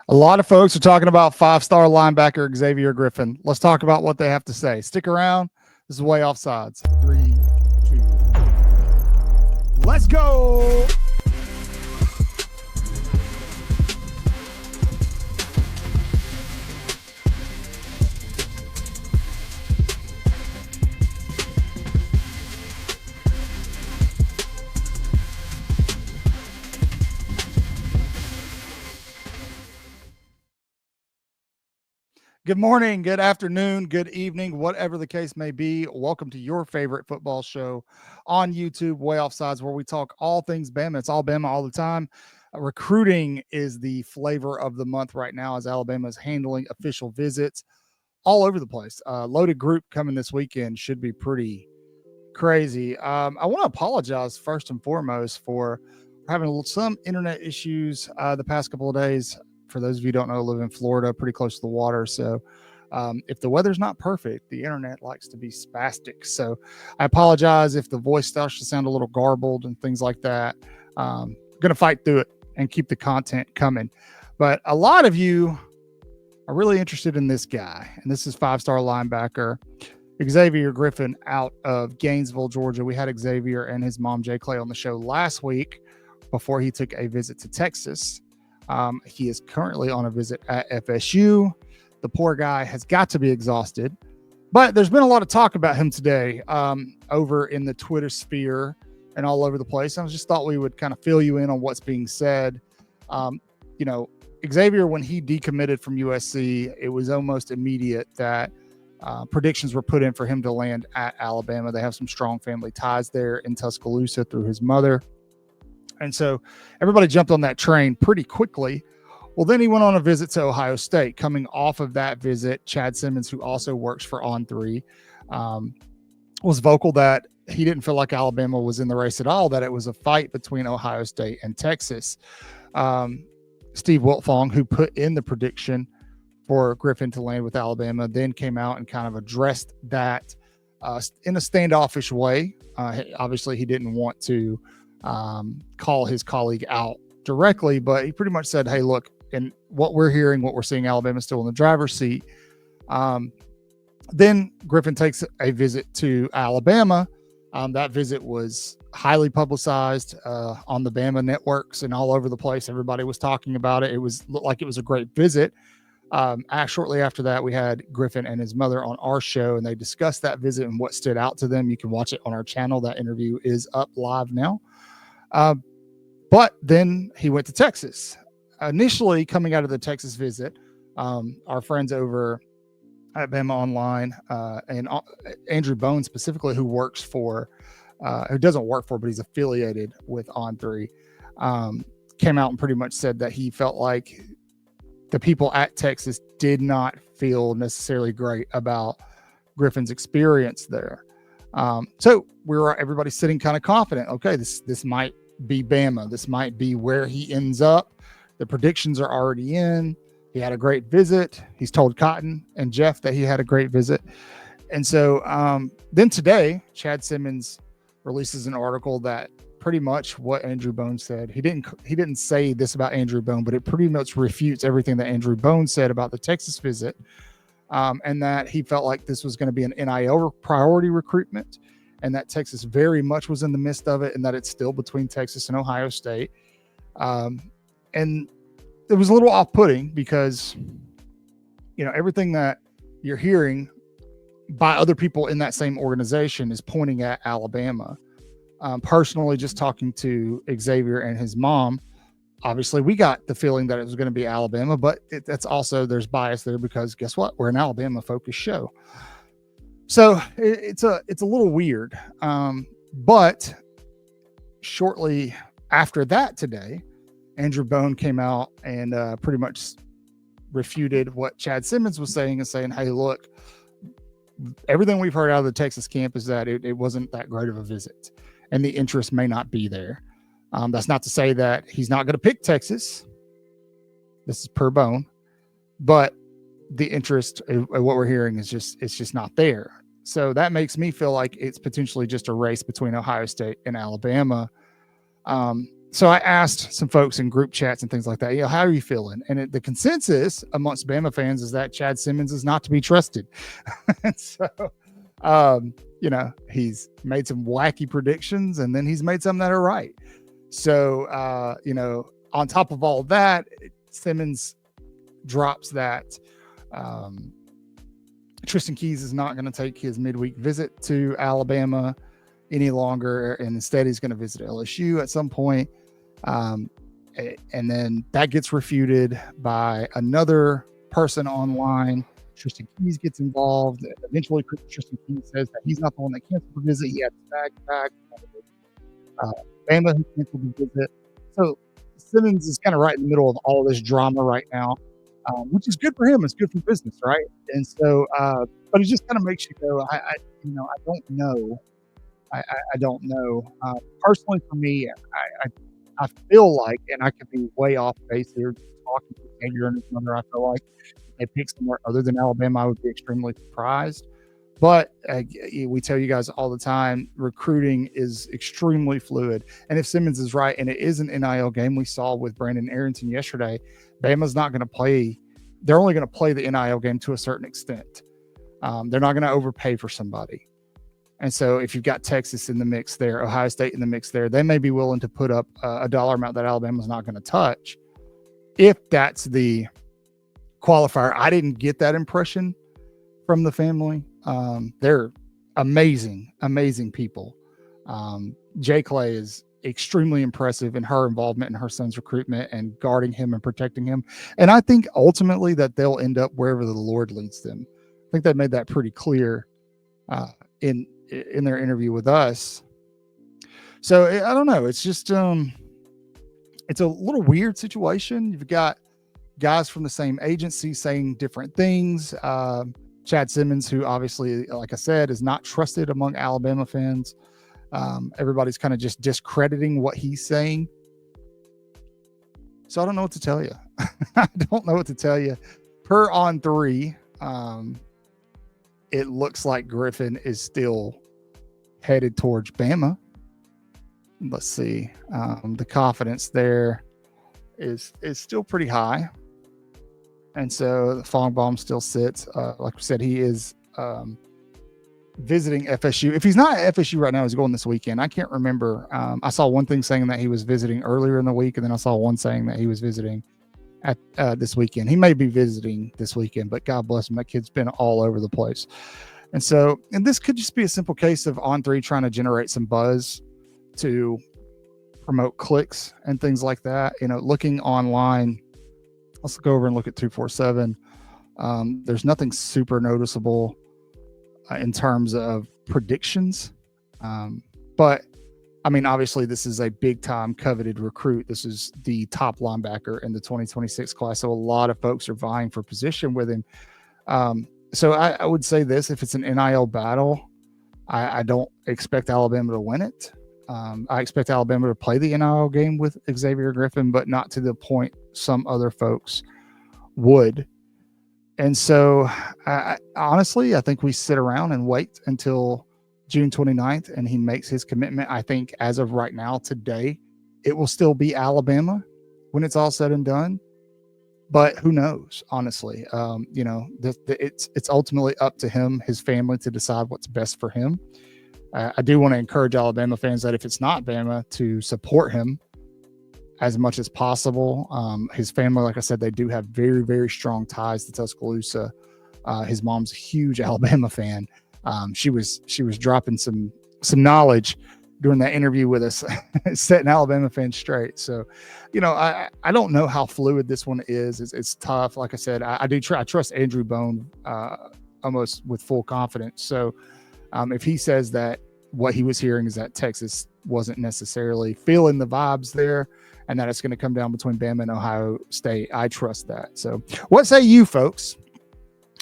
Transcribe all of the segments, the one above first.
A lot of folks are talking about five-star linebacker Xavier Griffin. Let's talk about what they have to say. Stick around. This is Way Offsides. 3, 2, let's go. Good morning, good afternoon, good evening, whatever the case may be. Welcome to your favorite football show on YouTube, Way Offsides, where we talk all things Bama. It's all Bama all the time. Recruiting is the flavor of the month right now as Alabama is handling official visits all over the place. Loaded group coming this weekend should be pretty crazy. I want to apologize first and foremost for having some internet issues the past couple of days. For those of you who don't know, I live in Florida, pretty close to the water. So if the weather's not perfect, the internet likes to be spastic. So I apologize if the voice starts to sound a little garbled and things like that. Going to fight through it and keep the content coming. But a lot of you are really interested in this guy, and this is five-star linebacker Xavier Griffin out of Gainesville, Georgia. We had Xavier and his mom, Jay Clay, on the show last week before he took a visit to Texas. He is currently on a visit at FSU. The poor guy has got to be exhausted, but there's been a lot of talk about him today over in the Twitter sphere and all over the place. I just thought we would kind of fill you in on what's being said. Xavier, when he decommitted from USC, it was almost immediate that predictions were put in for him to land at Alabama. They have some strong family ties there in Tuscaloosa through his mother. And so everybody jumped on that train pretty quickly. Well, then he went on a visit to Ohio State. Coming off of that visit, Chad Simmons, who also works for On3, was vocal that he didn't feel like Alabama was in the race at all, that it was a fight between Ohio State and Texas. Steve Wiltfong, who put in the prediction for Griffin to land with Alabama, then came out and kind of addressed that in a standoffish way. Obviously, he didn't want to call his colleague out directly, but he pretty much said, hey, look, and what we're hearing, what we're seeing, Alabama still in the driver's seat. Then Griffin takes a visit to Alabama. That visit was highly publicized on the Bama networks and all over the place. Everybody was talking about it. Looked like it was a great visit. Shortly after that, we had Griffin and his mother on our show, and they discussed that visit and what stood out to them. You can watch it on our channel. That interview is up live now. But then he went to Texas. Initially, coming out of the Texas visit, our friends over at Bama Online and Andrew Bone specifically, who doesn't work for, but he's affiliated with On3, came out and pretty much said that he felt like the people at Texas did not feel necessarily great about Griffin's experience there. So everybody sitting kind of confident. Okay, this might be Bama. This might be where he ends up. The predictions are already in. He had a great visit. He's told Cotton and Jeff that he had a great visit. And so then today, Chad Simmons releases an article that pretty much what Andrew Bone said. He didn't say this about Andrew Bone, but it pretty much refutes everything that Andrew Bone said about the Texas visit, and that he felt like this was going to be an NIL priority recruitment, and that Texas very much was in the midst of it, and that it's still between Texas and Ohio State. And it was a little off-putting because, everything that you're hearing by other people in that same organization is pointing at Alabama. Personally, just talking to Xavier and his mom, obviously we got the feeling that it was going to be Alabama, but that's also, there's bias there because guess what? We're an Alabama focused show. So it's a little weird. But shortly after that today, Andrew Bone came out and pretty much refuted what Chad Simmons was saying and saying, hey, look, everything we've heard out of the Texas camp is that it wasn't that great of a visit and the interest may not be there. That's not to say that he's not going to pick Texas. This is per Bone, but the interest, what we're hearing is it's just not there. So that makes me feel like it's potentially just a race between Ohio State and Alabama. So I asked some folks in group chats and things like that, how are you feeling? And the consensus amongst Bama fans is that Chad Simmons is not to be trusted. And so, he's made some wacky predictions, and then he's made some that are right. So, on top of all that, Simmons drops that Tristan Keys is not going to take his midweek visit to Alabama any longer, and instead he's going to visit LSU at some point. And then that gets refuted by another person online. Tristan Keys gets involved. Eventually, Tristan Keys says that he's not the one that canceled the visit. He had his bag back. Bama who canceled the visit. So Simmons is kind of right in the middle of all this drama right now, which is good for him. It's good for business, right? And so, but it just kind of makes you go, I don't know. I don't know. Personally, for me, I feel like, and I could be way off base here, talking to Xavier and his mother, I feel like if they pick somewhere other than Alabama, I would be extremely surprised. But we tell you guys all the time, recruiting is extremely fluid. And if Simmons is right, and it is an NIL game, we saw with Brandon Arrington yesterday, Bama's not going to play. They're only going to play the NIL game to a certain extent. They're not going to overpay for somebody. And so if you've got Texas in the mix there, Ohio State in the mix there, they may be willing to put up a dollar amount that Alabama's not going to touch. If that's the qualifier, I didn't get that impression from the family. They're amazing, amazing people. Jay Clay is extremely impressive in her involvement in her son's recruitment and guarding him and protecting him. And I think ultimately that they'll end up wherever the Lord leads them. I think they made that pretty clear in their interview with us. So I don't know. It's just, it's a little weird situation. You've got guys from the same agency saying different things. Chad Simmons, who obviously, like I said, is not trusted among Alabama fans. Everybody's kind of just discrediting what he's saying. So I don't know what to tell you. I don't know what to tell you. Per On3, it looks like Griffin is still headed towards Bama. Let's see. The confidence there is still pretty high. And so the Fongbaum still sits. Like we said, he is visiting FSU. If he's not at FSU right now, he's going this weekend. I can't remember. I saw one thing saying that he was visiting earlier in the week, and then I saw one saying that he was visiting at this weekend. He may be visiting this weekend, but God bless him. That kid's been all over the place. And so, and this could just be a simple case of On3 trying to generate some buzz to promote clicks and things like that. Looking online, let's go over and look at 247. There's nothing super noticeable in terms of predictions. But I mean, obviously this is a big time coveted recruit. This is the top linebacker in the 2026 class. So a lot of folks are vying for position with him. So I would say this, if it's an NIL battle, I don't expect Alabama to win it. I expect Alabama to play the NIL game with Xavier Griffin, but not to the point some other folks would. And so honestly, I think we sit around and wait until June 29th and he makes his commitment. I think as of right now, today, it will still be Alabama when it's all said and done. But who knows, honestly, it's ultimately up to him, his family, to decide what's best for him. I do want to encourage Alabama fans that if it's not Bama, to support him as much as possible. His family, like I said, they do have very, very strong ties to Tuscaloosa. His mom's a huge Alabama fan. She was dropping some knowledge during that interview with us, setting Alabama fans straight. So, I don't know how fluid this one is. It's tough. Like I said, I trust Andrew Bone almost with full confidence. So if he says that what he was hearing is that Texas wasn't necessarily feeling the vibes there and that it's going to come down between Bama and Ohio State, I trust that. So what say you, folks?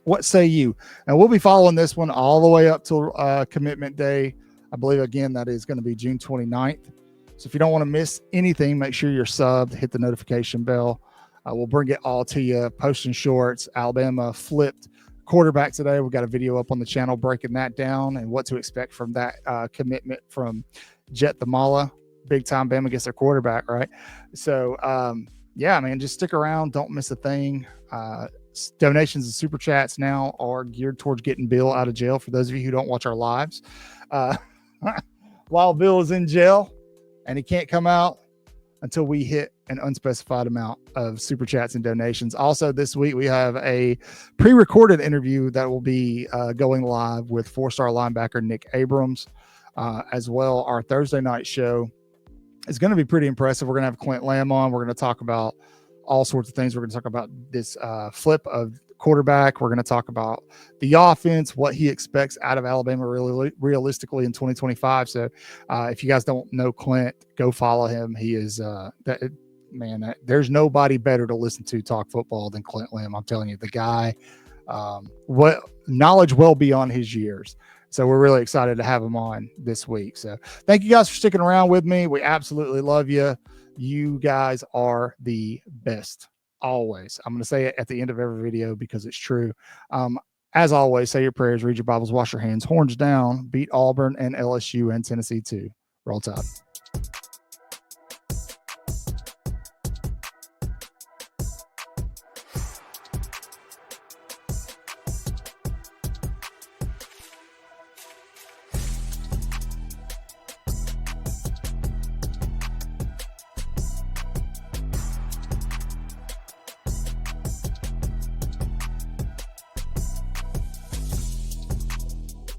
What say you? And we'll be following this one all the way up till commitment day. I believe, again, that is going to be June 29th. So if you don't want to miss anything, make sure you're subbed, hit the notification bell. We'll bring it all to you. Posting shorts. Alabama flipped quarterback today. We've got a video up on the channel breaking that down and what to expect from that commitment from Jet the Mala. big time Bama gets their quarterback, right? So, yeah, man, just stick around. Don't miss a thing. Donations and super chats now are geared towards getting Bill out of jail. For those of you who don't watch our lives, while Bill is in jail and he can't come out until we hit an unspecified amount of super chats and donations. Also, this week we have a pre-recorded interview that will be going live with four-star linebacker Nick Abrams. As well, our Thursday night show is going to be pretty impressive. We're going to have Clint Lamb on. We're going to talk about all sorts of things. We're going to talk about this flip of quarterback. We're going to talk about the offense, what he expects out of Alabama really realistically in 2025. So if you guys don't know Clint, go follow him. He is there's nobody better to listen to talk football than Clint Lamb. I'm telling you, the guy, what knowledge well beyond his years. So we're really excited to have him on this week. So thank you guys for sticking around with me. We absolutely love you. You guys are the best. Always. I'm going to say it at the end of every video because it's true. As always, say your prayers, read your Bibles, wash your hands, horns down, beat Auburn and LSU and Tennessee too. Roll Tide.